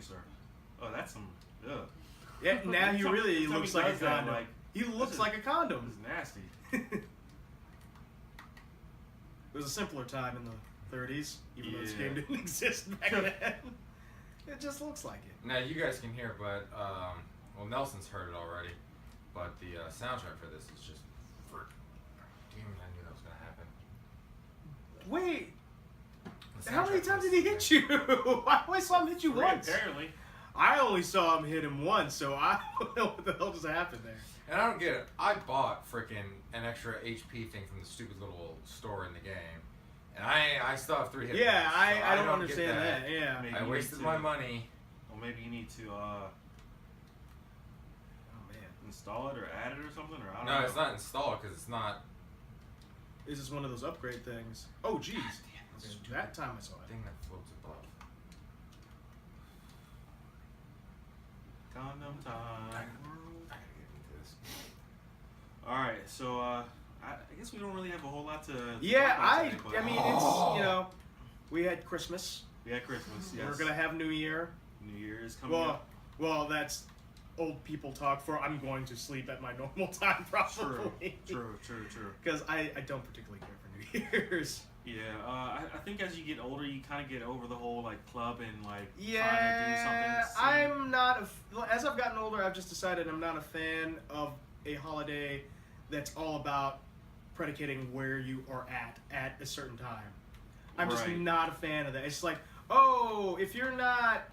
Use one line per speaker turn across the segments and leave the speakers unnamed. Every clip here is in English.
sir. Oh, that's some. Ugh.
Yeah, now he really looks like a condom.
Like,
he looks like a condom.
This is nasty.
It was a simpler time in the 30s, even though this game didn't exist back then. It just looks like it.
Now you guys can hear, but well, Nelson's heard it already. But the soundtrack for this is just freak. Damn it! I knew that was gonna happen.
Wait, how many times did he hit you? I only saw him hit you once.
Apparently.
I only saw him hit him once, so I don't know what the hell just happened there.
And I don't get it. I bought freaking an extra HP thing from the stupid little store in the game, and I still have 3 hit
Yeah,
points, so
I don't
get
understand that. Yeah.
Maybe
I wasted my money.
Well, maybe you need to
Oh man.
install it or add it or something, or I don't know.
No, it's not installed because it's not.
This is one of those upgrade things. Oh, jeez. Okay, that time I saw it.
Thing that floats above.
Condom time.
I gotta get into this.
All right, so I guess we don't really have a whole lot to.
Yeah,
talk about today, but-
I mean, it's, you know, we had Christmas.
We had Christmas. Yes.
We're gonna have New Year.
New Year is coming up.
Well, that's old people talk for. I'm going to sleep at my normal time, probably.
True.
Because I don't particularly care for New Year's.
Yeah, I think as you get older, you kind of get over the whole like club and like
Yeah,
trying to do something.
I'm not. As I've gotten older, I've just decided I'm not a fan of a holiday that's all about predicating where you are at a certain time. I'm just not a fan of that. It's like, oh, if you're not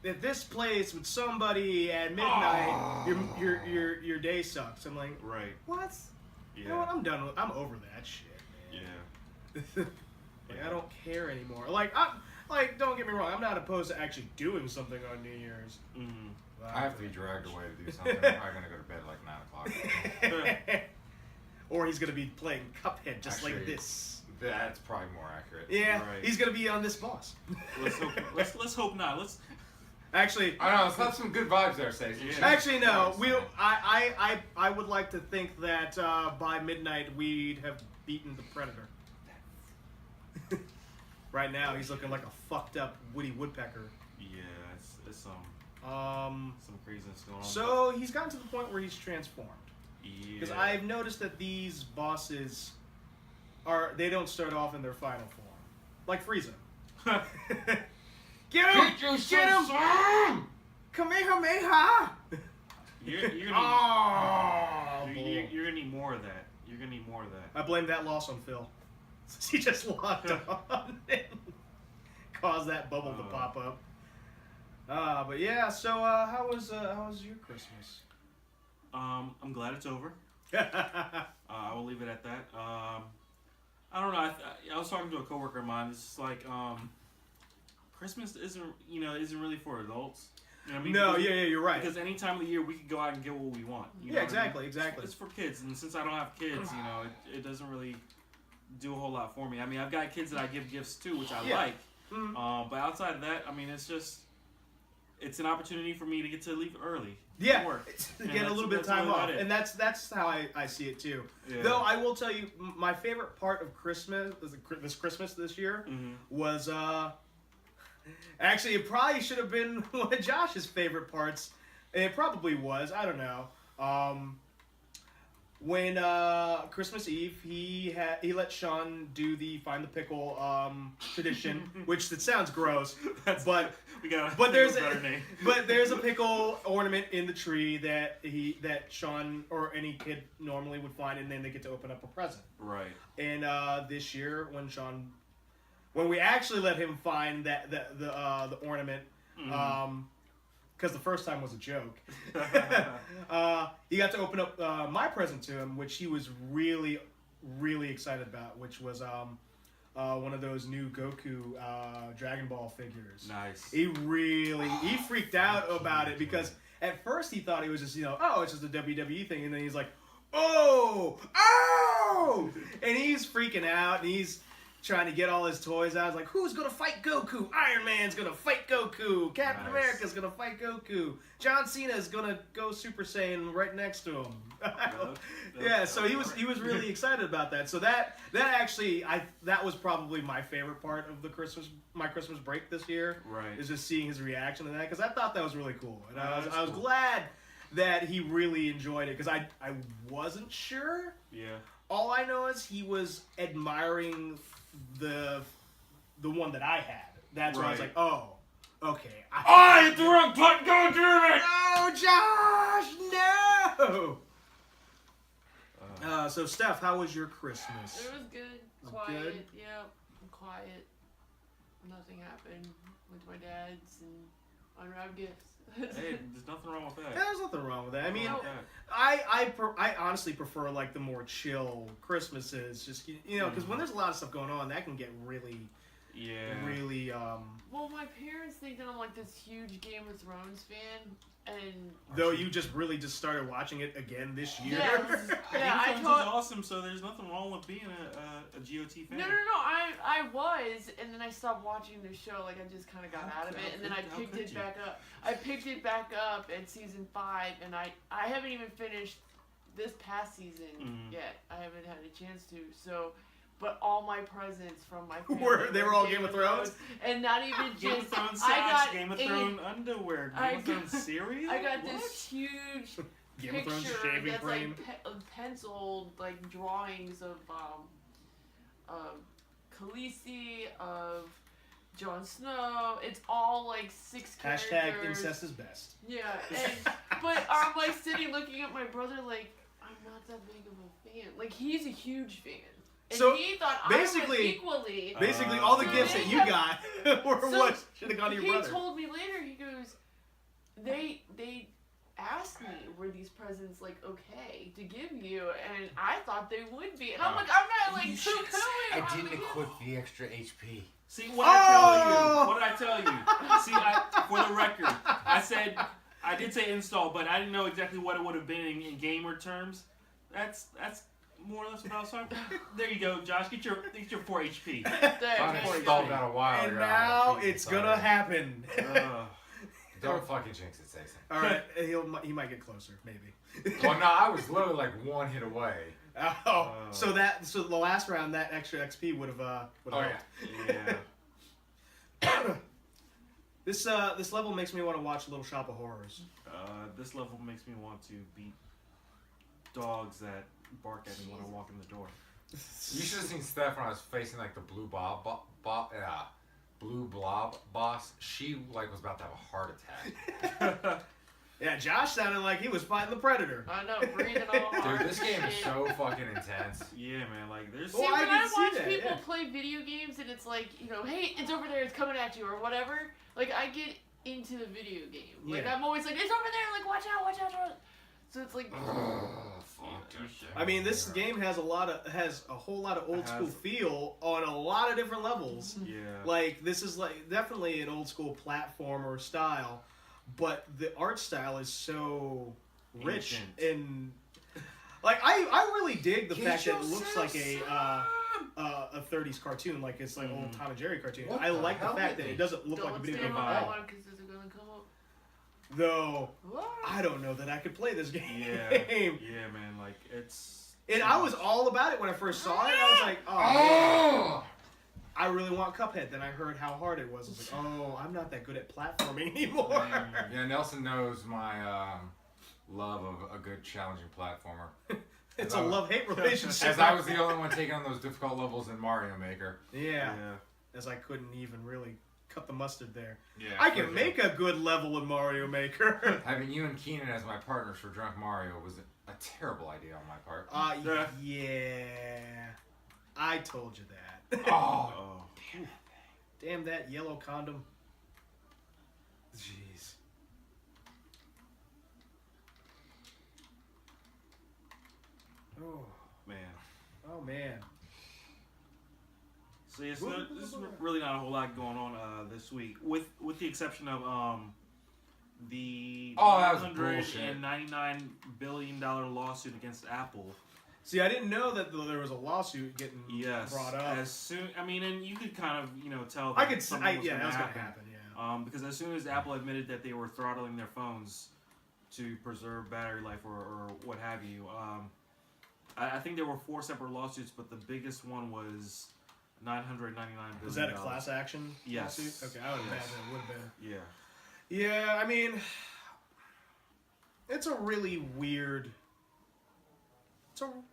at this place with somebody at midnight, your day sucks. I'm like,
right.
What?
Yeah.
You know what? I'm done with. I'm over that shit, man.
Yeah.
Like, I don't care anymore. Like, don't get me wrong. I'm not opposed to actually doing something on New Year's.
Mm-hmm.
I have to be dragged away to do something. I'm probably gonna go to bed like 9 o'clock.
Or he's gonna be playing Cuphead just
Actually,
like this.
That's probably more accurate.
Yeah,
Right.
he's gonna be on this boss.
Let's hope not. Let's.
Actually,
I know. Let's have some good vibes there, Stacey.
Yeah.
actually, no. I would like to think that by midnight we'd have beaten the Predator. Right now, he's looking like a fucked up Woody Woodpecker.
Yeah, it's some craziness going on.
So he's gotten to the point where he's transformed.
Yeah.
Because I've noticed that these bosses they don't start off in their final form. Like Frieza. Get him! Get him! Kamehameha!
You're gonna need more of that. You're gonna need more of that.
I blame that loss on Phil. He just locked on and caused that bubble to pop up. But yeah, so how was your Christmas?
I'm glad it's over. I will leave it at that. I don't know. I was talking to a coworker of mine. It's just like Christmas isn't really for adults. You know what I mean?
No, you're right.
Because any time of the year we could go out and get what we want. You know
Yeah,
what I mean?
exactly.
It's for kids, and since I don't have kids, it doesn't really do a whole lot for me. I mean, I've got kids that I give gifts to, which I like.
Mm-hmm.
But outside of that, I mean, it's an opportunity for me to get to leave early.
Yeah,
to work.
get a little bit of time off, and that's how I see it too.
Yeah.
Though I will tell you, my favorite part of Christmas, this year, was actually it probably should have been one of Josh's favorite parts. It probably was. I don't know. When Christmas Eve, he let Sean do the find the pickle tradition, which it sounds gross, but there's
better name.
But there's a pickle ornament in the tree that Sean or any kid normally would find, and then they get to open up a present.
Right.
And this year, when we actually let him find the ornament. Because the first time was a joke. He got to open up my present to him, which he was really, really excited about, which was one of those new Goku Dragon Ball figures.
Nice.
He freaked out about it because at first he thought it was just, it's just a WWE thing, and then he's like, oh! And he's freaking out, and trying to get all his toys out. I was like, who's gonna fight Goku? Iron Man's gonna fight Goku. Captain
Nice.
America's gonna fight Goku. John Cena's gonna go Super Saiyan right next to him. Yeah, so he was really excited about that. So that actually that was probably my favorite part of my Christmas break this year.
Right.
Is just seeing his reaction to that because I thought that was really cool, and I was
Cool.
glad that he really enjoyed it because I wasn't sure.
Yeah.
All I know is he was admiring the one that I had. That's where I was
Right.
like, oh, okay.
I hit the wrong button. Go damn it!
No, Josh, no. So Steph, how was your Christmas?
It was good.
Was
Quiet.
good?
Yeah, quiet. Nothing happened with my dad's and unwrapped gifts.
Hey, there's nothing wrong with that.
There's nothing wrong with that. I mean,
No.
I honestly prefer like the more chill Christmases, just because when there's a lot of stuff going on, that can get really, really.
Well, my parents think that I'm like this huge Game of Thrones fan, and
Though you just started watching it again this year.
yeah,
Yeah,
I
is
told.
awesome, so there's nothing wrong with being a GOT fan.
No, I was, and then I stopped watching the show. Like I just kind of got out of it, and then I picked it back up. I picked it back up at season 5, and I haven't even finished this past season yet. I haven't had a chance to. So, but all my presents from my family
They were all Game of Thrones?
and not even
Game of
just.
Thrones
I
socks,
got
Game of
a-
Thrones underwear,
I
Game of Thrones
got-
cereal.
I got
What?
this huge
Game of Thrones
picture
shaving
that's
cream.
like penciled like drawings of Khaleesi, of Jon Snow. It's all like 6 characters.
Hashtag incest is best.
Yeah, but I'm like sitting looking at my brother like I'm not that big of a fan. Like he's a huge fan. And
So,
he thought
basically-
I was equally.
Basically, all the
So
gifts
they
that you
have-
got were
So
what should have gone to your
he
brother.
told me later, he goes, they asked me, were these presents like okay to give you? And I thought they would be. And I'm like, I'm not like poo-pooing.
I
on
didn't
the gift.
equip the extra HP.
See what I tell you?
Oh!
What did I tell you? See, for the record, I did say install, but I didn't know exactly what it would have been in gamer terms. That's more or less what I was talking about. There you go, Josh. Get your 4 HP.
There,
I
there you
installed
go.
that a while
And
ago.
now it's gonna happen.
Don't fucking jinx it, Jason.
All right, he might get closer, maybe.
Well, no, I was literally like one hit away.
So the last round, that extra XP would have.
Oh yeah.
Yeah.
This level makes me want to watch Little Shop of Horrors.
This level makes me want to beat dogs that bark at me when I walk in the door.
You should have seen Steph when I was facing like the blue blob boss. She like was about to have a heart attack.
Yeah, Josh sounded like he was fighting the Predator.
I know, breathing all hard.
Dude, this game is
shit.
so fucking intense.
Yeah, man. Like there's.
See,
Oh, I
when
can
I
see
watch
that,
people
yeah.
play video games and it's like, hey, it's over there, it's coming at you, or whatever, like, I get into the video game. Like,
Yeah.
I'm always like, it's over there, like, watch out, watch out. So it's like,
I mean, this game has a whole lot of old school feel on a lot of different levels.
Yeah.
Like this is like definitely an old school platformer style, but the art style is so rich
Ancient.
and like I really dig the fact that it looks like a 30s cartoon, like it's like old Tom and Jerry cartoon.
What
I
the
like the
hell
fact
did
that it
they-
doesn't look like a
don't
video
stand
game
on
at
that
all.
one because it's gonna come up.
Though
What?
I don't know that I could play this game.
Yeah. Yeah, man. Like it's.
And I was all about it when I first saw it. I was like, oh, man, I really want Cuphead. Then I heard how hard it was. I was like, oh, I'm not that good at platforming anymore.
Yeah, Nelson knows my love of a good challenging platformer.
It's a love-hate relationship.
As I was the only one taking on those difficult levels in Mario Maker.
Yeah. As I couldn't even really cut the mustard there.
Yeah,
I can make a good level in Mario Maker.
Having you and Keenan as my partners for Drunk Mario was a terrible idea on my part.
Yeah. I told you that.
Oh,
Damn that yellow condom. Jeez. Oh,
Man.
oh man.
So yeah, so there's really not a whole lot going on this week, with the exception of the
Oh, that was bullshit.
$199 billion lawsuit against Apple.
See, I didn't know that there was a lawsuit getting brought up.
As soon, I mean, and you could kind of, tell.
I could.
something was
That was
gonna
going to happen.
because as soon as Apple admitted that they were throttling their phones to preserve battery life or what have you, I think there were 4 separate lawsuits, but the biggest one was $999 billion.
Was that a class action
Yes.
lawsuit? Okay, I would imagine it would have been.
Yeah.
Yeah, I mean, it's a really weird.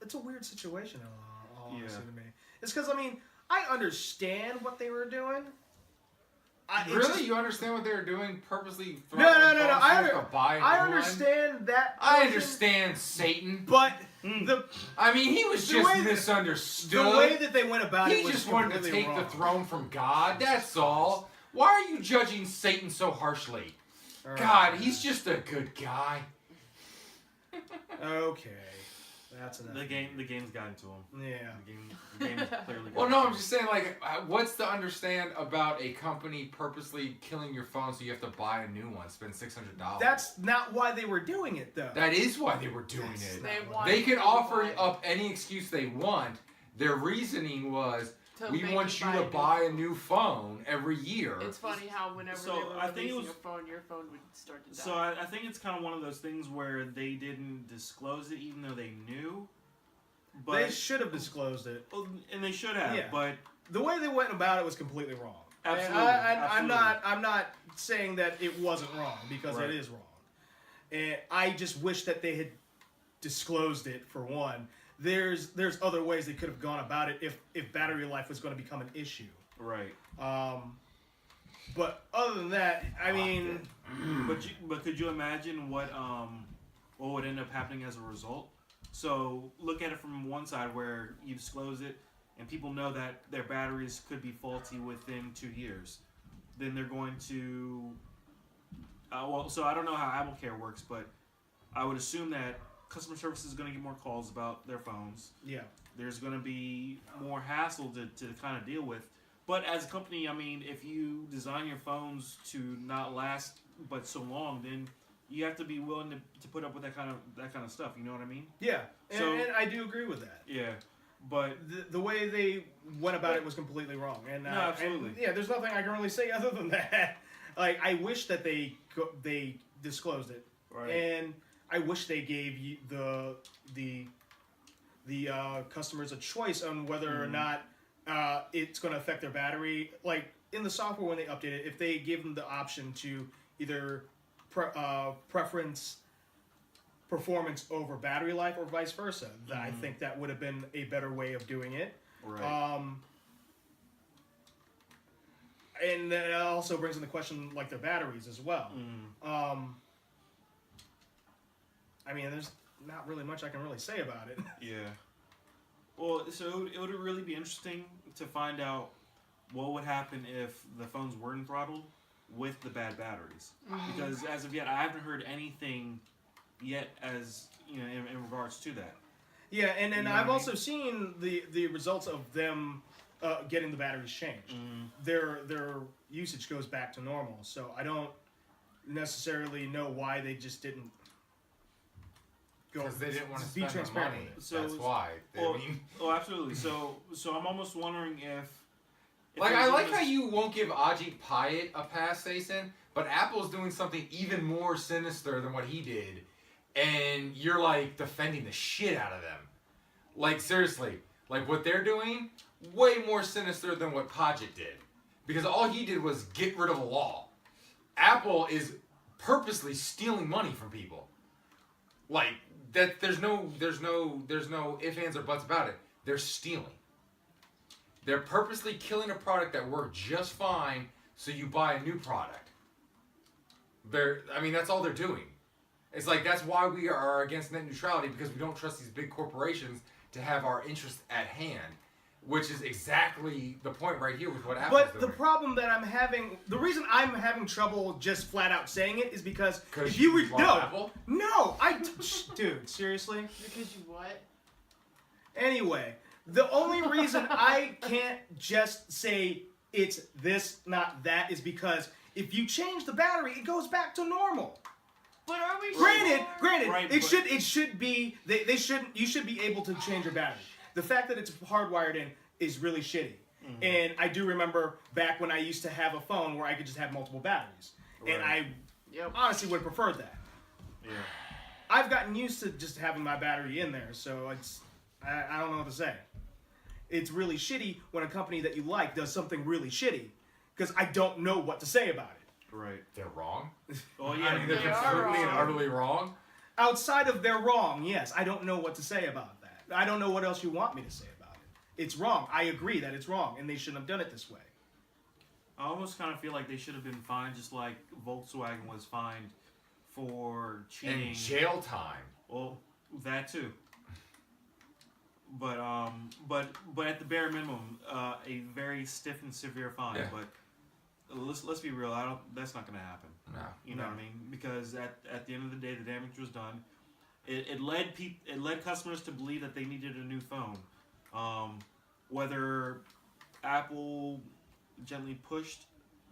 It's a weird situation, in all honesty to me. It's because, I mean, I understand what they were doing.
Really? You understand what they were doing? Purposely
No. I understand that.
I understand Satan.
But
I mean, he was just misunderstood.
The way that they went about it
he
was
just wanted to take
wrong.
the throne from God. That's all. Why are you judging Satan so harshly? God, he's just a good guy.
Okay. That's enough.
The game's gotten to him.
Yeah.
The game is clearly.
Well, no, I'm just saying, like, what's to understand about a company purposely killing your phone so you have to buy a new one, spend $600?
That's not why they were doing it, though.
That is why they were doing it.
They
can offer up any excuse they want. Their reasoning was, we want you to buy a new phone every year.
It's funny how whenever they were releasing your phone would start to die.
So I think it's kind of one of those things where they didn't disclose it even though they knew. But
they should have disclosed it.
And they should have, but
the way they went about it was completely wrong.
Absolutely.
I'm not saying that it wasn't wrong, because it is wrong. And I just wish that they had disclosed it, for one. There's other ways they could have gone about it if battery life was going to become an issue.
Right.
But other than that, I mean,
but could you imagine what would end up happening as a result? So look at it from one side where you disclose it and people know that their batteries could be faulty within 2 years. Then they're going to so I don't know how Apple Care works, but I would assume that customer service is going to get more calls about their phones.
Yeah.
There's going to be more hassle to kind of deal with. But as a company, I mean, if you design your phones to not last but so long, then you have to be willing to put up with that kind of stuff. You know what I mean?
Yeah. And I do agree with that.
Yeah. But
the way they went about it was completely wrong. And
no, absolutely.
And, there's nothing I can really say other than that. Like, I wish that they disclosed it.
Right.
And I wish they gave the customers a choice on whether or not it's going to affect their battery. Like, in the software when they update it, if they give them the option to either preference performance over battery life or vice versa, I think that would have been a better way of doing it.
Right.
And that also brings into question, like, their batteries as well. I mean, there's not really much I can really say about it.
Yeah. Well, so it would really be interesting to find out what would happen if the phones weren't throttled with the bad batteries. Because as of yet, I haven't heard anything yet as, in regards to that.
Yeah, and then I've also seen the results of them getting the batteries changed. Their usage goes back to normal, so I don't necessarily know why they just didn't go.
Because they didn't want to
be
spend the
transparent
money.
with it.
So,
that's why.
Absolutely. So I'm almost wondering if
like, I like how you won't give Ajit Pai a pass, Jason, but Apple's doing something even more sinister than what he did, and you're, like, defending the shit out of them. Like, seriously. Like, what they're doing, way more sinister than what Paget did. Because all he did was get rid of a law. Apple is purposely stealing money from people. Like, that there's no ifs, ands, or buts about it. They're stealing. They're purposely killing a product that worked just fine so you buy a new product. That's all they're doing. It's like, that's why we are against net neutrality, because we don't trust these big corporations to have our interests at hand, which is exactly the point right here with what Apple's doing.
But the problem that I'm having, the reason I'm having trouble just flat out saying it is because if you read
Apple?
Dude, seriously?
Because you what?
Anyway, the only reason I can't just say it's this, not that, is because if you change the battery, it goes back to normal.
But are we
Granted,
Right,
it
but-
should be they shouldn't you should be able to change your battery. The fact that it's hardwired in is really shitty.
Mm-hmm.
And I do remember back when I used to have a phone where I could just have multiple batteries, and
Right.
Yep.
I honestly would have preferred that.
Yeah.
I've gotten used to just having my battery in there, so I don't know what to say. It's really shitty when a company that you like does something really shitty, because I don't know what to say about it.
Right.
They're wrong.
Oh yeah.
I mean, they're
They are
completely and
wrong.
utterly wrong.
Outside of they're wrong, yes, I don't know what to say about that. I don't know what else you want me to say about it. It's wrong. I agree that it's wrong, and they shouldn't have done it this way.
I almost kind of feel like they should have been fined, just like Volkswagen was fined for cheating.
And jail time.
Well, that too. But at the bare minimum, a very stiff and severe fine.
Yeah.
But let's be real. That's not going to happen.
No.
You know what I mean? Because at the end of the day, the damage was done. It led customers to believe that they needed a new phone. Whether Apple gently pushed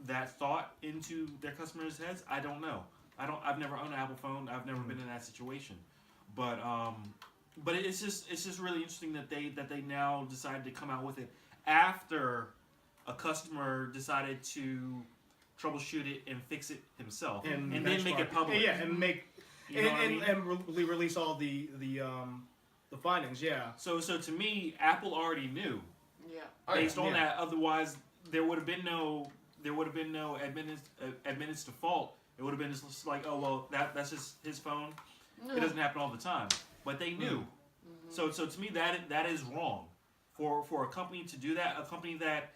that thought into their customers' heads, I don't know. I've never owned an Apple phone. I've never been in that situation. But it's just really interesting that they now decided to come out with it after a customer decided to troubleshoot it and fix it himself, and then make
benchmark
it public.
Yeah, and make
You know what I mean?
and release all the findings. Yeah.
So to me, Apple already knew
Yeah.
Oh,
based
yeah.
on that. Otherwise, there would have been no admin's default. It would have been just like, oh well, that's just his phone. It doesn't happen all the time, but they knew.
Mm-hmm.
So to me, that is wrong for a company to do that. A company that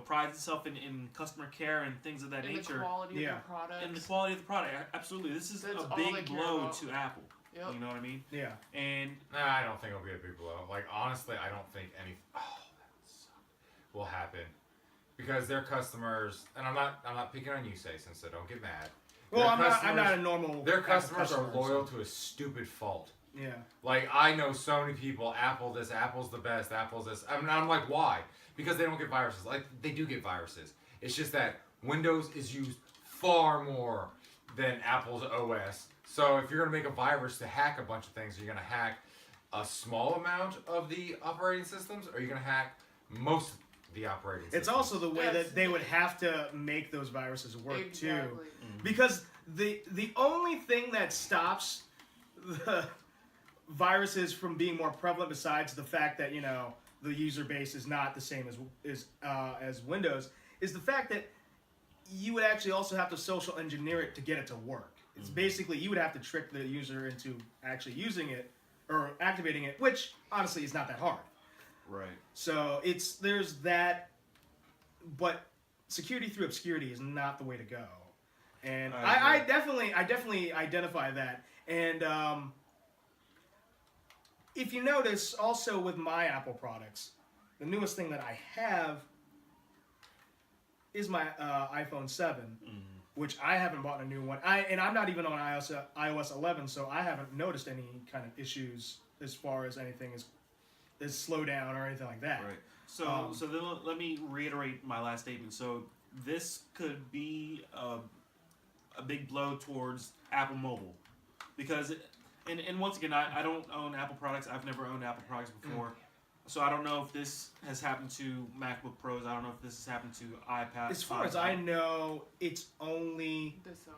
prides itself in customer care and things of that
And
nature.
the quality
Yeah.
of the product.
And the quality of the product, absolutely. This is
That's
a
all they
big
care
blow
about.
to Apple.
Yep.
You know what I mean?
Yeah.
And
Nah, I don't think it'll be a big blow. Like, honestly, I don't think any. Oh, that sucked. Will happen because their customers, and I'm not picking on you, Sayson, so don't get mad.
Well,
Their
I'm not
customers-
a normal.
Their
Apple
customers are
customer,
loyal
so-
to a stupid fault.
Yeah.
Like, I know so many people, Apple this, Apple's the best, Apple's this. I'm like, why? Because they don't get viruses. Like, they do get viruses. It's just that Windows is used far more than Apple's OS. So if you're going to make a virus to hack a bunch of things, you're going to hack a small amount of the operating systems, or you're going to hack most of the operating systems.
It's also the way
That's-
that they would have to make those viruses work too.
Exactly.
Because the only thing that stops the viruses from being more prevalent, besides the fact that the user base is not the same as Windows, is the fact that you would actually also have to social engineer it to get it to work. It's basically you would have to trick the user into actually using it or activating it, which honestly is not that hard.
right.
So there's that, but security through obscurity is not the way to go. And
I
I definitely identify that. And if you notice, also with my Apple products, the newest thing that I have is my iPhone 7, which I haven't bought a new one. I'm not even on iOS 11, so I haven't noticed any kind of issues as far as anything is slow down or anything like that.
Right. So so then let me reiterate my last statement. So this could be a big blow towards Apple Mobile, because and once again, I don't own Apple products. I've never owned Apple products before. So I don't know if this has happened to MacBook Pros. I don't know if this has happened to iPad.
As far as I know, it's only
The cell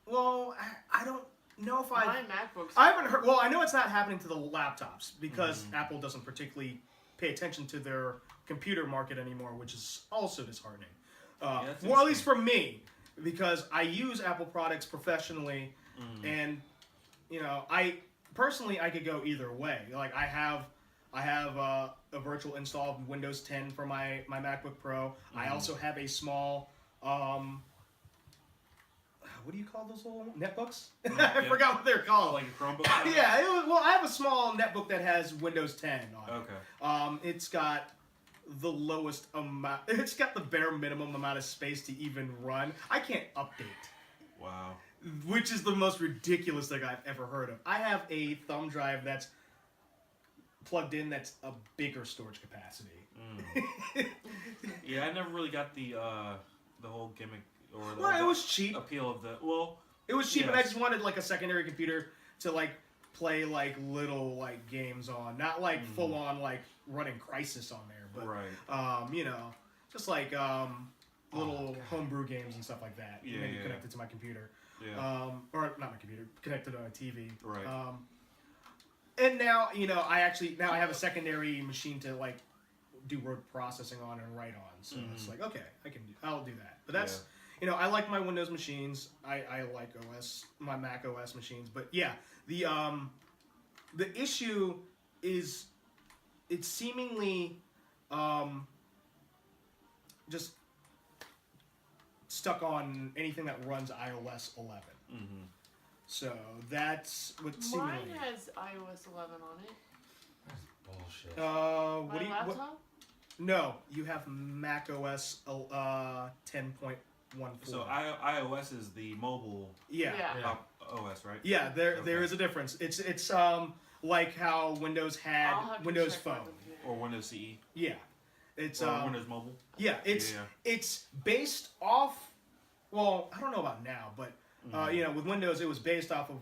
phone.
I don't know if
My MacBook's.
I haven't heard. Well, I know it's not happening to the laptops because Apple doesn't particularly pay attention to their computer market anymore, which is also disheartening.
that's
Well, at least for me, because I use Apple products professionally, and I personally I could go either way. Like I have a virtual install of Windows 10 for my MacBook Pro. I also have a small what do you call those little netbooks? I
Yeah.
forgot what they're called.
like a Chromebook.
Yeah, I have a small netbook that has Windows 10 on it.
Okay.
It's got the lowest amount. It's got the bare minimum amount of space to even run. I can't update,
Wow.
which is the most ridiculous thing I've ever heard of. I have a thumb drive that's plugged in that's a bigger storage capacity.
Yeah, I never really got the whole gimmick
Well, it was cheap.
appeal of the well.
It was cheap, and I
Yes.
just wanted like a secondary computer to like play like little like games on, not like full on like running Crisis on there, but
Right.
you know, just like little homebrew games and stuff like that.
Yeah,
Maybe
yeah.
connected to my computer.
Yeah.
Or not my computer, connected to my TV.
Right.
And now, you know, I have a secondary machine to like do word processing on and write on. So it's like, okay, I'll do that. But that's, you know, I like my Windows machines. I like my Mac OS machines. But yeah, the issue is it's seemingly just stuck on anything that runs iOS 11. So that's what seemingly.
Mine has iOS 11 on it.
Bullshit.
What
My
do you?
laptop?
What, no, you have Mac OS 10.14.
So iOS is the mobile
yeah.
OS, right?
Yeah, there
Okay.
is a difference. It's like how Windows had
I'll have to
Windows
check my
Phone.
computer.
Or Windows CE.
Yeah, it's
Or Windows Mobile.
yeah, it's
Yeah.
it's based off. Well, I don't know about now, but you know, with Windows, it was based off of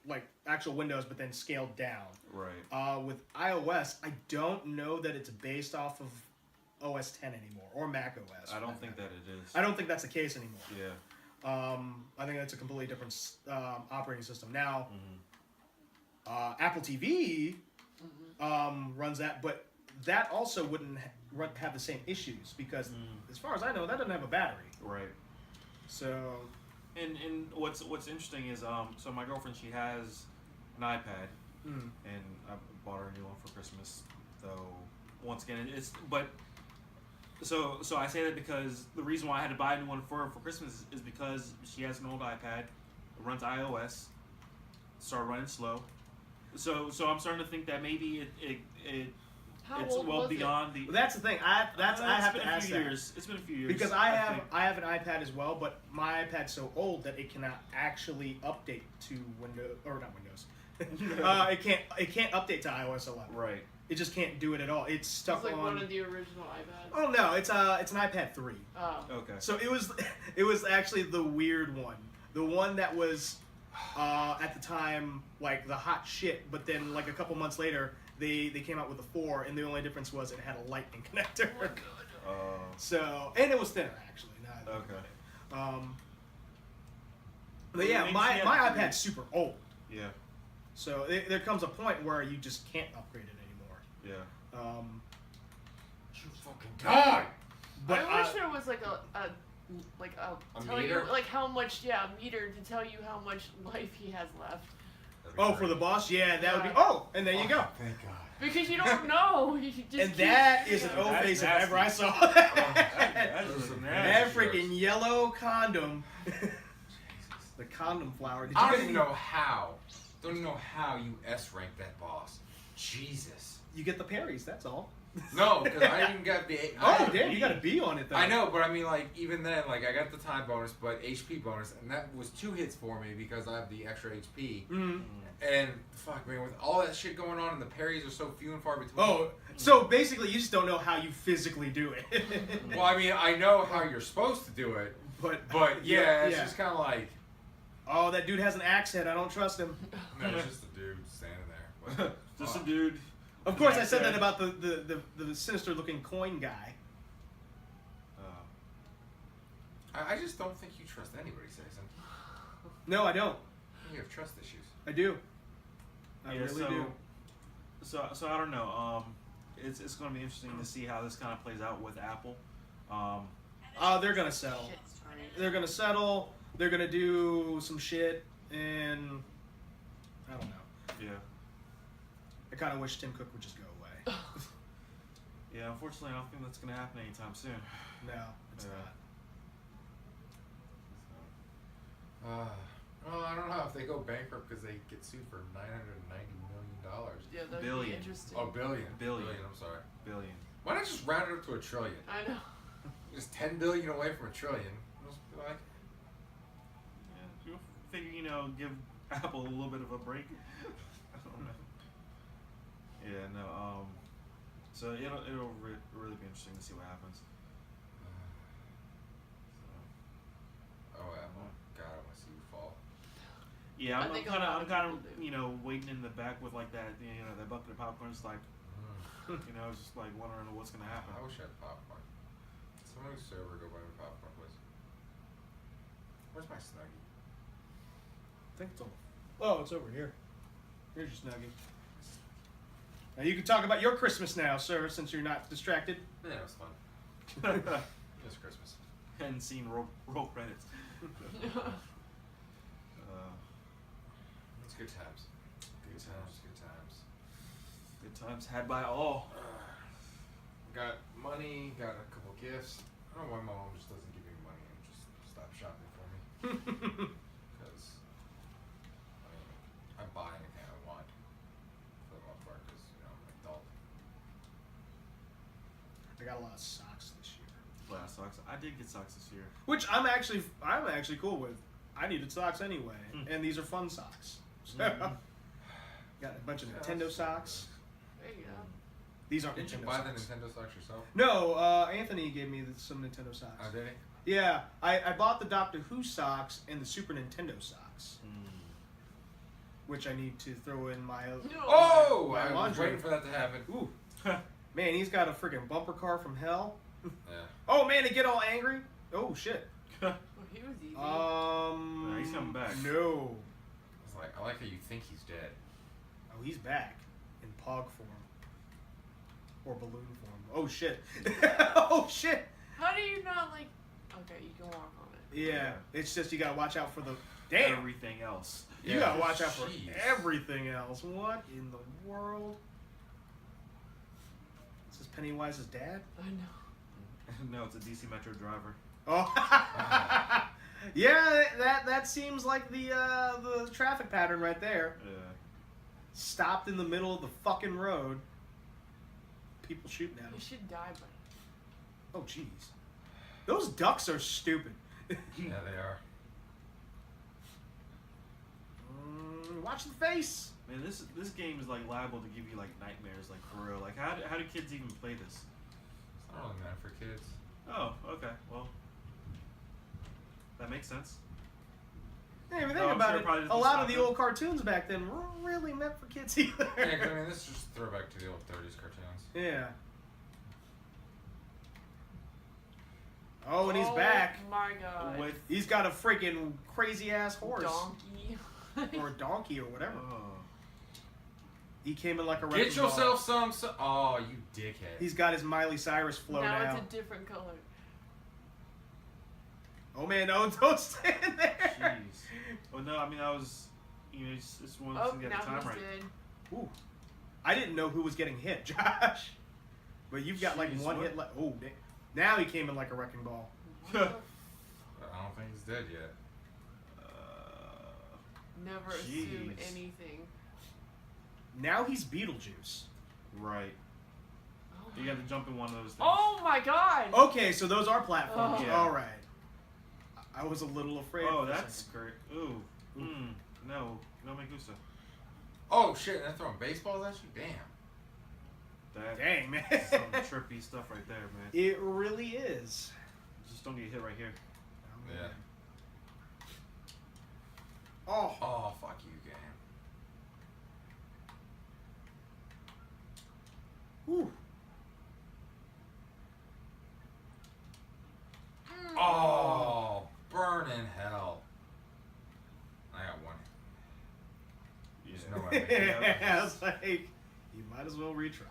like actual Windows, but then scaled down.
Right.
With iOS, I don't know that it's based off of OS 10 anymore or Mac OS.
I don't think that it is.
I don't think that's the case anymore.
Yeah.
I think that's a completely different operating system. Now, Apple TV runs that, but that also wouldn't have the same issues because, as far as I know, that doesn't have a battery.
Right.
So,
And what's interesting is so my girlfriend, she has an iPad and I bought her a new one for Christmas. Though once again so I say that because the reason why I had to buy a new one for her for Christmas is because she has an old iPad, it runs iOS, started running slow. So I'm starting to think that maybe
How
it's
old
well
was
beyond the.
well, that's the thing. I have to ask that.
Years. It's been a few years
Because
think.
I have an iPad as well, but my iPad's so old that it cannot actually update to Windows or not Windows. It can't update to iOS 11.
Right.
It just can't do it at all. It's stuck
It's like
on.
one of the original iPads.
Oh no, it's an iPad 3.
Oh.
Okay.
So it was actually the weird one, the one that was at the time like the hot shit, but then like a couple months later they came out with a 4, and the only difference was it had a lightning connector. So and it was thinner actually. Now that I think about it. But yeah,
Maybe
my
she had-
iPad's super old,
Yeah.
so there comes a point where you just can't upgrade it anymore.
Yeah.
You fucking die!
But
I wish there was like a tell
meter?
you like how much a meter to tell you how much life he has left.
for the boss, yeah, that would be.
Yeah.
Oh, and there you go.
Thank God.
Because you don't know. You just
And
keep-
that is an
yeah.
old
That's
face if
nasty.
ever I saw.
That is
That
That
nasty.
freaking yellow condom. The condom flower. Did you
I don't
get
even
any-
know how. Don't even know how you S rank that boss. Jesus.
You get the parries, that's all.
No, because I didn't even get the.
Oh, damn, you got a B on it, though.
I know, but I mean, like, even then, like, I got the time bonus, but HP bonus, and that was 2 hits for me because I have the extra HP.
Mm.
And, fuck, man, with all that shit going on, and the parries are so few and far between.
Oh, so basically you just don't know how you physically do it.
Well, I mean, I know how you're supposed to do it,
but
yeah, it's just kind of like,
Oh, that dude has an axe head. I don't trust him.
no, it's just a dude standing there. But,
Just a dude.
Of course, I
Axe
said
head.
that about the sinister looking coin guy.
I just don't think you trust anybody, Saxon.
No, I don't.
You have trust issues.
I do. I
Yeah,
really do.
So I don't know. It's going to be interesting to see how this kind of plays out with Apple.
They're gonna settle.
Shit's funny.
They're gonna settle. They're gonna do some shit, and I don't know.
Yeah.
I kind of wish Tim Cook would just go away.
Yeah. Unfortunately, I don't think that's going to happen anytime soon.
No, it's
Yeah.
not.
Well, I don't know if they go bankrupt because they get sued for $990 million.
Yeah, that'd
Billion.
be interesting.
Oh, billion.
Billion.
I'm sorry.
Billion.
Why not just round it up to $1 trillion?
I know.
Just 10 billion away from $1 trillion. Just be like,
Yeah. You figure, give Apple a little bit of a break. I don't know. Yeah. No. So it'll really be interesting to see what happens. Yeah,
I
I'm
think a
kind
lot of
of,
people do.
waiting in the back with like that, that bucket of popcorn. It's like, it's just like wondering what's gonna happen.
I wish I had popcorn. Someone who's sober, go buy me popcorn, please. Where's my Snuggie?
I think it's over. Oh, it's over here. Here's your Snuggie. Now you can talk about your Christmas now, sir, since you're not distracted.
Yeah, it was fun. It was Christmas.
Hadn't seen roll credits.
It's good times. Good times. Good times.
Good times had by all.
Got money. Got a couple gifts. I don't know why my mom just doesn't give me money and just stop shopping for me. Because I buy anything I want for the most part. Because I'm an adult.
I got a lot of socks this year.
Last socks. I did get socks this year.
Which I'm actually cool with. I needed socks anyway, and these are fun socks. So, got a bunch of Nintendo socks.
There you go.
These aren't
Didn't you
Nintendo
buy
socks.
the Nintendo socks yourself?
No, Anthony gave me some Nintendo socks.
Oh, did he?
Yeah, I bought the Doctor Who socks and the Super Nintendo socks, which I need to throw in my.
Oh!
My
I was
laundry.
waiting for that to happen.
Ooh, man, he's got a freaking bumper car from hell.
Yeah.
Oh man, they get all angry. Oh shit.
Well, he was easy.
Yeah, he's coming back.
No.
I like how you think he's dead.
Oh, he's back in Pog form or balloon form. Oh shit. Oh shit.
How do you not like? Okay, you can walk on it.
Yeah, it's just you gotta watch out for the. Damn.
Everything else.
You
Yeah,
gotta watch out for
jeez.
everything else. What in the world? Is this Pennywise's dad?
I know.
No, it's a DC Metro driver.
Oh. Yeah, that seems like the traffic pattern right there.
Yeah.
Stopped in the middle of the fucking road. People shooting at him.
You should die by.
Oh jeez. Those ducks are stupid.
Yeah, they are.
Watch the face.
Man, this game is like liable to give you like nightmares, like for real. Like how do kids even play this?
It's not really meant for kids.
Oh, okay. Well, that makes sense.
Hey, if you
No,
think
I'm
about
sure
it,
probably
a
doesn't
lot
stop
of the
them.
old cartoons back then weren't really meant for kids either.
Yeah, 'cause, I mean, this is just throwback to the old 30s cartoons.
Yeah. Oh, and he's
Oh
back.
My God.
With
He's got a freaking crazy ass horse
Donkey.
or a donkey or whatever.
oh,
He came in like a wrecking
Get
ball.
yourself some. Oh, you dickhead.
He's got his Miley Cyrus flow
now
now.
it's a different color.
Oh man, no, don't stand there.
jeez. Well, no, I mean I was, it's one of
Oh,
those things at
now
the time,
he's
right?
dead.
Ooh. I didn't know who was getting hit, Josh. But you've got like
Jeez,
one
what?
hit left. Oh, now he came in like a wrecking ball.
I don't think he's dead yet.
Never assume
Jeez.
anything.
Now he's Beetlejuice.
Right.
Oh,
You got to jump in one of those things.
oh my God.
Okay, so those are platforms.
Oh.
Yeah.
All right. I was a little afraid.
Oh,
for a
that's
second.
great. Ooh. No me gusta.
Oh shit! They're throwing baseballs at you. Damn.
That
Dang, man.
is some trippy stuff right there, man.
It really is.
Just don't get hit right here.
Yeah.
Oh.
Oh fuck you, game.
Whew.
Oh, burn in hell. I got one.
Yeah.
There's no way I can get
I
out.
was like, you might as well retry.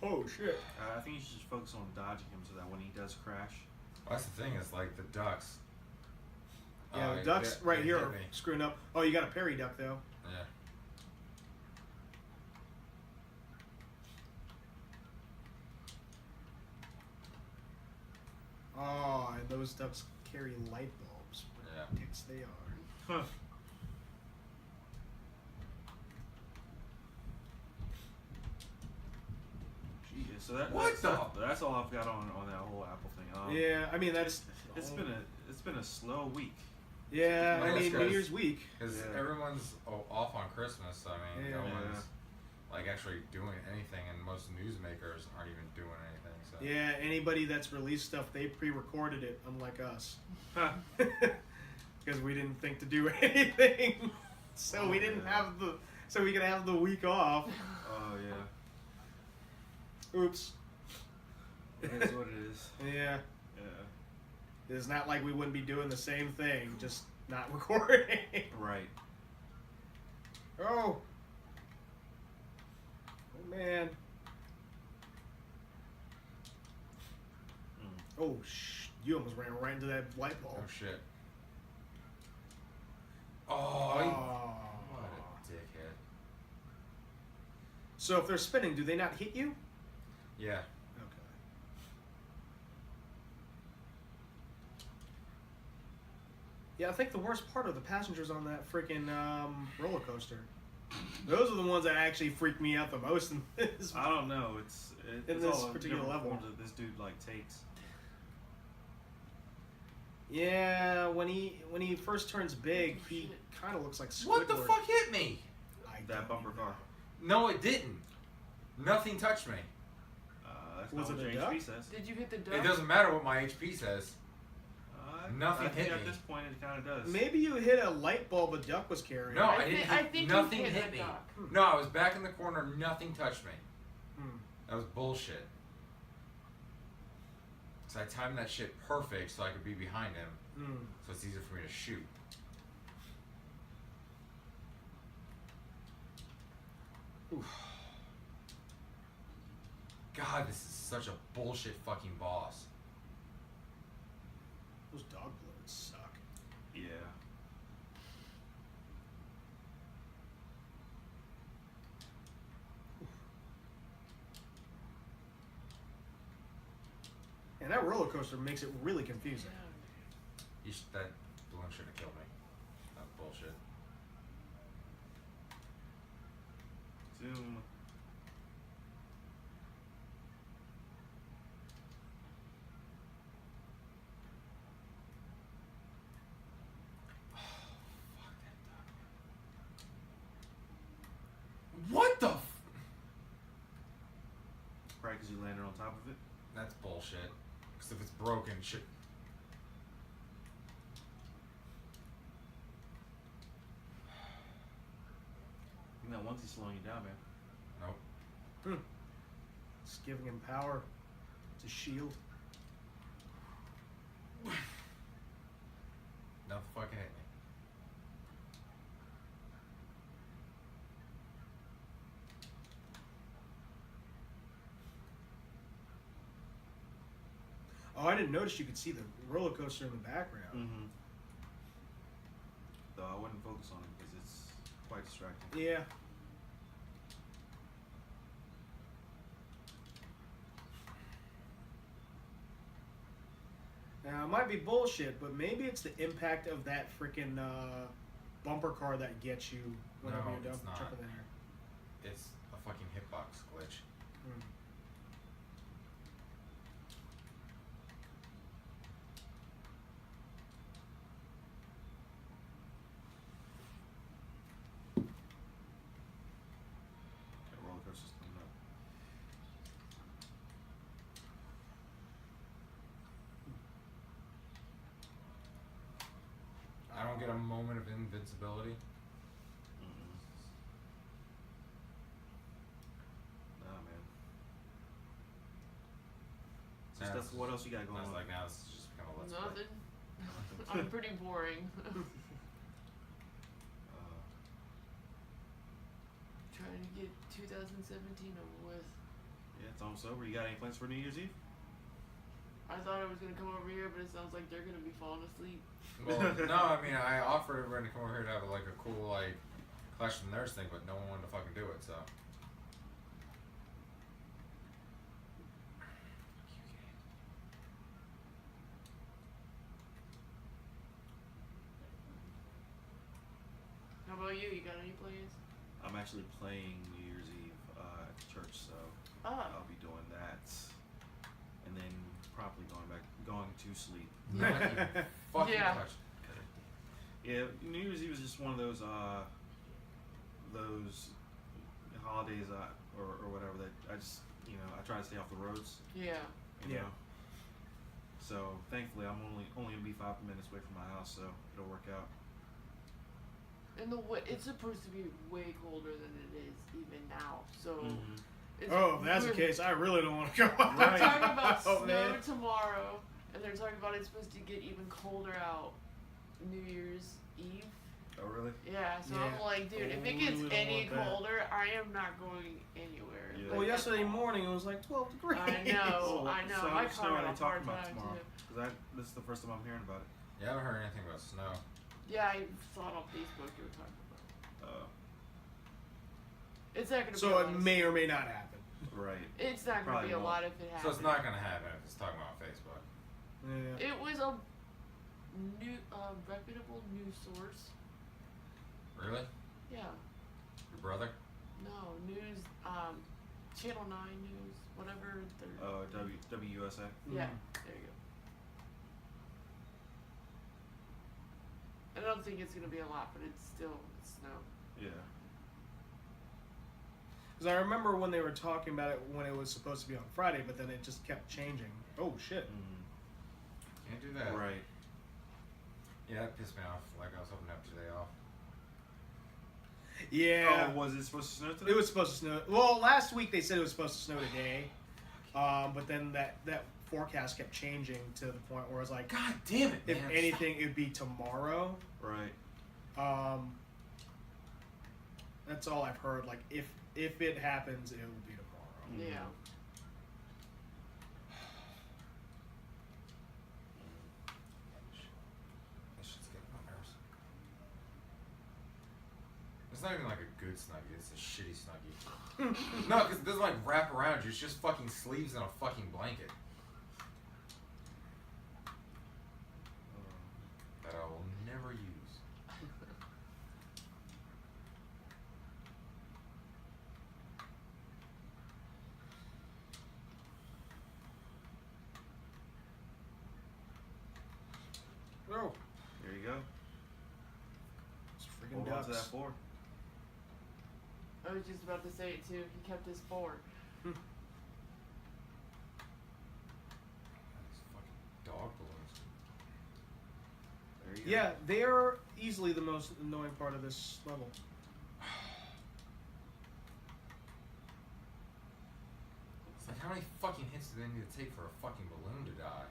Oh shit.
I think you should just focus on dodging him so that when he does crash.
Well, that's the thing. It's like the ducks.
Yeah, the
they-
ducks
they-
right
they
here
hit
are
me.
screwing up. Oh, you got a parry duck though.
Yeah.
Oh, and those ducks carry light bulbs. What
Yeah.
dicks they are.
Huh. Jeez, so that's all I've got on that whole Apple thing.
Yeah, I mean that's.
It's been a slow week.
Yeah,
Well,
I
that's
mean New
good.
Year's week.
Because
Yeah.
everyone's off on Christmas. I mean,
Yeah.
no one's. like actually doing anything, and most newsmakers aren't even doing anything. So
Yeah, anybody that's released stuff, they pre-recorded it, unlike us. Because we didn't think to do anything. So we didn't have so we could have the week off.
Oh yeah.
Oops.
It is what it is.
Yeah.
Yeah.
It's not like we wouldn't be doing the same thing, just not recording.
Right.
Oh. Oh man. Oh you almost ran right into that light bulb.
oh shit. Oh, what a dickhead.
So if they're spinning, do they not hit you?
Yeah.
Okay. Yeah, I think the worst part are the passengers on that freaking roller coaster. Those are the ones that actually freak me out the most in this.
I don't know. It's
this
all
particular
different
level.
forms that this dude like takes.
Yeah, when he first turns big, he kind of looks like Squidward.
What the fuck hit me?
That bumper car.
No, it didn't. Nothing touched me.
That's
Was
not
it
what
a
your
duck?
HP says.
Did you hit the
It
duck?
doesn't matter what my HP says. Nothing
I think
hit
at
me.
this point it kind of does.
Maybe you hit a light bulb a duck was carrying.
No, I didn't.
I think
Nothing
you hit
hit
a
me.
duck.
No, I was back in the corner. Nothing touched me.
Hmm.
That was bullshit. So I timed that shit perfect so I could be behind him.
Hmm.
So it's easier for me to shoot.
Oof.
God, this is such a bullshit fucking boss.
Those dog balloons suck.
Yeah.
And that roller coaster makes it really confusing.
That balloon should have killed me. That was bullshit.
Zoom.
What the?
Right, because you landed on top of it.
That's bullshit. Because if it's broken, shit.
I think that once he's slowing you down, man.
Nope.
It's giving him power to shield.
Nothing fucking hit me.
Oh, I didn't notice you could see the roller coaster in the background.
Mm-hmm. Though I wouldn't focus on it because it's quite distracting.
Yeah. Now, it might be bullshit, but maybe it's the impact of that freaking bumper car that gets you whenever
No,
you're done
it's not.
jumping there.
It's a fucking hitbox glitch.
Hmm.
That roller coaster's coming up.
I don't get a moment of invincibility.
Mm-mm. Nah, man. So
Nah,
stuff,
it's
what
just-
else you got going
I was
on?
like, now this is just become a let's play.
Nothing. I'm pretty boring. Trying to get 2017 over with.
Yeah, it's almost over. You got any plans for New Year's Eve?
I thought I was gonna come over here, but it sounds like they're gonna be falling asleep.
Well, no, I mean, I offered everyone to come over here to have like a cool like Clash of the Nerds thing, but no one wanted to fucking do it. So.
How about you? You got any plans?
I'm actually playing New Year's Eve at church, so
Oh.
I'll be doing that, and then promptly going to sleep.
Not even fucking
Yeah.
touch.
Yeah, New Year's Eve is just one of those holidays or whatever, that I just I try to stay off the roads.
Yeah.
You know? So thankfully, I'm only gonna be 5 minutes away from my house, so it'll work out.
And it's supposed to be way colder than it is even now. So. It's
if that's the case, I really don't want to go out.
They're talking about
Oh,
snow
man.
tomorrow, and they're talking about it's supposed to get even colder out New Year's Eve.
Oh really?
Yeah, so
Yeah.
I'm like, dude, if it
Oh,
gets
we don't
any
want that.
colder, I am not going anywhere.
Yeah.
Well,
Like,
yesterday morning it was like 12 degrees.
I know.
So
My
how much snow
car
are
had
they
a hard
talking about
time
tomorrow?
too.
Because this is the first time I'm hearing about it.
Yeah, I haven't heard anything about snow.
Yeah, I saw it on Facebook. You were talking about it. It's not gonna be.
So
a
it
lot
may or may not happen.
Right.
It's not gonna
Probably
be a
won't.
lot if it happens.
So it's not gonna happen if it's talking about Facebook.
Yeah.
It was a new, reputable news source.
Really?
Yeah.
Your brother?
No news. Channel 9 News, whatever.
WUSA.
Yeah, there you go. I don't think it's gonna be a lot, but it's snow.
Yeah.
Because I remember when they were talking about it when it was supposed to be on Friday, but then it just kept changing. Oh shit.
Can't do that.
Right.
Yeah, that pissed me off. Like I was hoping to have today off.
Yeah.
Oh, was it supposed to snow today?
It was supposed to snow. Well, last week they said it was supposed to snow today, but then that forecast kept changing to the point where it was like,
God damn it,
if
man.
anything, it'd be tomorrow.
Right.
That's all I've heard. Like, if it happens, it will be tomorrow.
Yeah.
That shit's getting on my nerves. It's not even like a good snuggie, it's a shitty snuggie. No, because it doesn't like wrap around you, it's just fucking sleeves and a fucking blanket. That I will never use.
Oh,
There you go.
it's freaking
Hold on to that
ducks.
4.
I was just about to say it too. He kept his 4.
These fucking dog balloons.
There you go.
Yeah, they are easily the most annoying part of this level.
It's like, how many fucking hits do they need to take for a fucking balloon to die?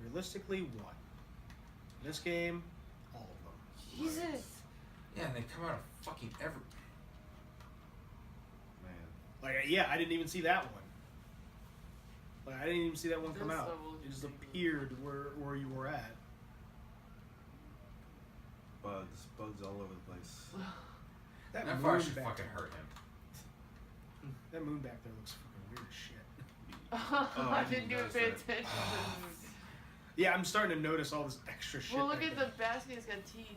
Realistically, one. In this game, all of them.
Jesus.
Yeah, and they come out of fucking every...
Man.
Like, yeah, I didn't even see that one. Like, I didn't even see that one come
This
out.
level is
It just
ridiculous.
appeared where you were at.
Bugs all over the place.
That
That
moon
fire should
back
fucking
there,
hurt him.
that moon back there looks fucking weird as shit.
Oh,
I
I
didn't
didn't
even pay
notice that.
attention to the moon.
Yeah, I'm starting to notice all this extra shit.
Well, look
back
at
there.
the basket. It's got teeth.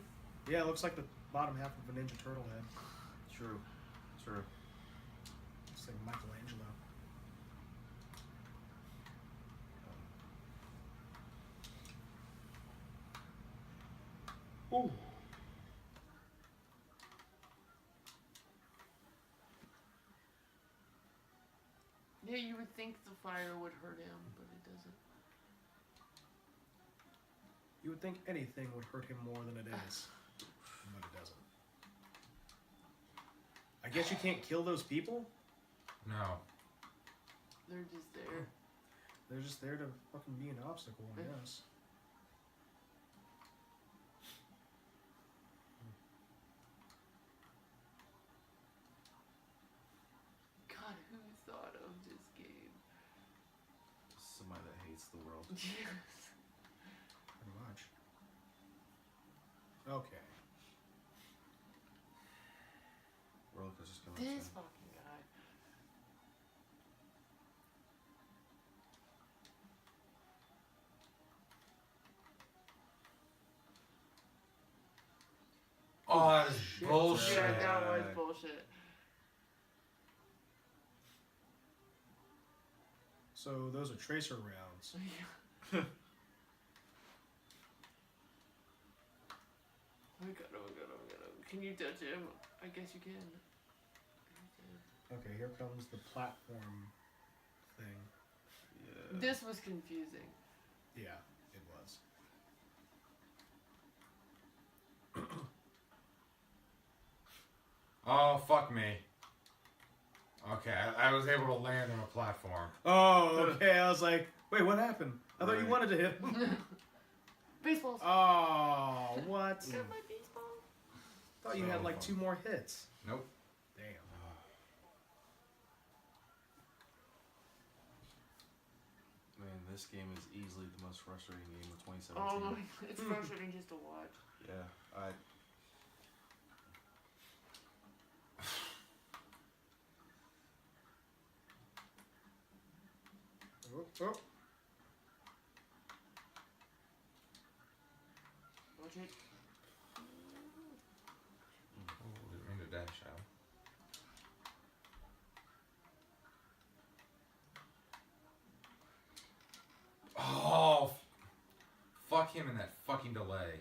Yeah, it looks like the bottom half of a Ninja Turtle head.
True. True.
It's like Michelangelo. Ooh.
Yeah, you would think the fire would hurt him, but it doesn't.
You would think anything would hurt him more than it is. But it doesn't. I guess you can't kill those people?
No.
They're just there.
They're just there to fucking be an obstacle, I guess.
God, who thought of this game?
Somebody that hates the world.
Yes.
Pretty much. Okay.
Roller coaster's coming
This
up soon.
fucking guy.
Oh, that is
Shit.
bullshit.
Yeah, that was bullshit.
So those are tracer rounds.
Oh my god, oh my god. Can you touch him? I guess you can.
Okay, here comes the platform thing.
Yeah.
This was confusing.
Yeah, it was.
Oh, fuck me. Okay, I was able to land on a platform.
Oh, okay. I was like, wait, what happened? I thought you
Right.
wanted to hit him.
Baseballs.
Oh, what?
Got my baseball.
Thought you
So
had like
fun.
2 more hits.
Nope.
Damn.
Man, this game is easily the most frustrating game of 2017.
Oh my, it's frustrating just to watch.
Yeah,
Oh, oh.
Watch it.
Oh, didn't mean to dash out. Oh, fuck him in that fucking delay.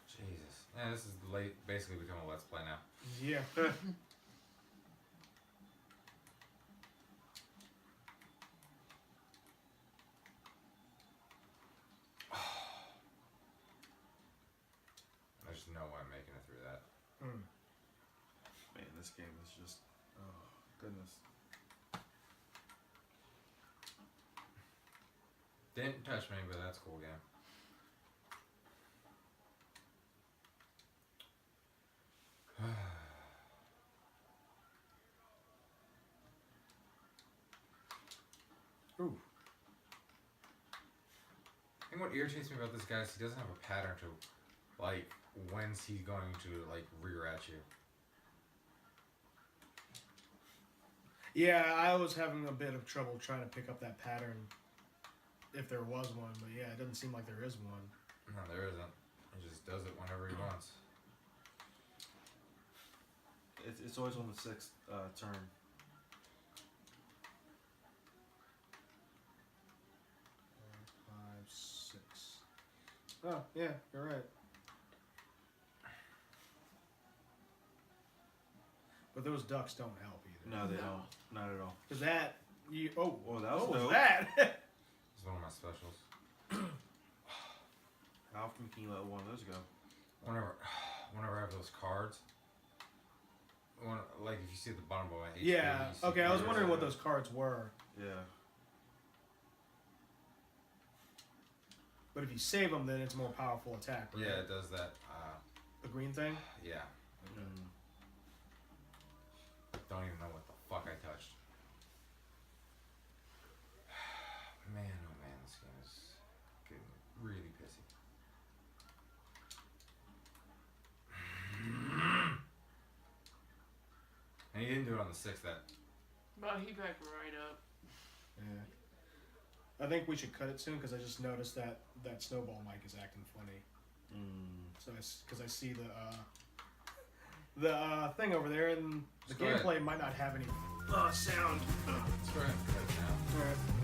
Jesus. Yeah, this is basically become a let's play now.
Yeah.
There's no way I'm making it through that.
Mm.
man, this game is just, oh goodness.
Didn't touch me, but that's a cool game.
Ooh.
I think what irritates me about this guy is he doesn't have a pattern to, like, when's he going to, like, rear at you.
Yeah, I was having a bit of trouble trying to pick up that pattern, if there was one. But yeah, it doesn't seem like there is one.
No, there isn't. He just does it whenever he wants.
It's always on the 6th turn.
Five, six. Oh, yeah, you're right. But those ducks don't help either.
No, they
No.
don't. Not at all.
Cause that you
Oh, that was
what was
dope.
that?
It's one of my specials.
How often can you let one of those go?
Whenever I have those cards, like if you see at the bottom of my HP.
Yeah.
you see
Okay, I was
cards.
wondering what those cards were.
Yeah.
But if you save them, then it's a more powerful attack. Right?
Yeah, it does that.
The green thing.
Yeah.
Mm.
Don't even know what the fuck I touched. Man, oh man, this game is getting really pissy. And he didn't do it on the 6th. That
But he backed right up.
Yeah. I think we should cut it soon because I just noticed that that snowball mic is acting funny.
Mm.
So because I see the thing over there, and the
Just go ahead.
gameplay might not have any sound.
let's go ahead and cut it now.
All right.